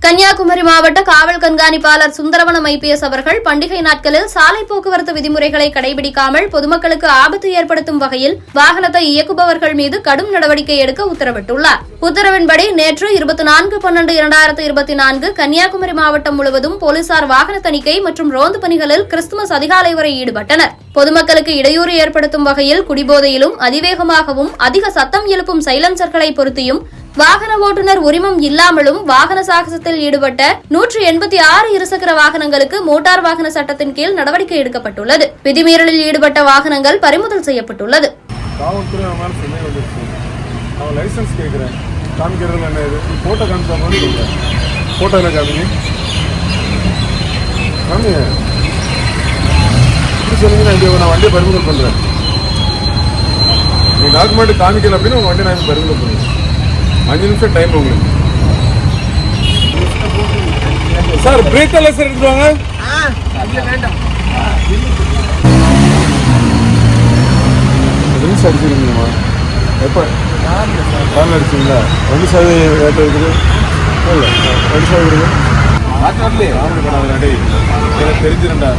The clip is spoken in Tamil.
கன்னியாகுமரி மாவட்ட காவல் கண்காணிப்பாளர் சுந்தரவனம் ஐபிஎஸ் அவர்கள் பண்டிகை நாட்களில் சாலை போக்குவரத்து விதிமுறைகளை கடைபிடிக்காமல் பொதுமக்களுக்கு ஆபத்து ஏற்படுத்தும் வகையில் வாகனத்தை இயக்குபவர்கள் மீது கடும் நடவடிக்கை எடுக்க உத்தரவிட்டுள்ளார். உத்தரவின்படி நேற்று 24/12/2024 கன்னியாகுமரி மாவட்டம் முழுவதும் போலீசார் வாகன தணிக்கை மற்றும் ரோந்து பணிகளில் கிறிஸ்துமஸ் அதிகாலை வரை ஈடுபட்டனர். பொதுமக்களுக்கு இடையூறு ஏற்படுத்தும் வகையில் குடிபோதையிலும் அதிவேகமாகவும் அதிக சத்தம் எழுப்பும் சைலன்சர்களை பொருத்தியும் வாகன ஓட்டுநர் உரிமம் இல்லாமலும் வாகன சாகசத்தில் ஈடுபட்ட 186 இருசக்கர வாகனங்களுக்கு மோட்டார் வாகன சட்டத்தின் கீழ் நடவடிக்கை எடுக்கப்பட்டுள்ளது. விதிமீறலில் ஈடுபட்ட வாகனங்கள் பறிமுதல் செய்யப்பட்டுள்ளது. வண்டியை பறிமுதல் பண்றேன். டாக்குமெண்ட் காமிக்கல அப்படின்னு உங்க வண்டி நான் பறிமுதல் பண்ணுறேன். 5 நிமிஷம் டைம் உங்களுக்கு. சார் பிரேக் எல்லாம் சார் எடுத்துவாங்க. ரிங்ஸ் அடிச்சிருக்கீங்களா? எப்போ கால் அடிச்சிங்களா? வண்டி சாவி ரேட் இருக்குது. இல்லை வண்டி சாவி இருக்குது. தெரிஞ்சிருந்தா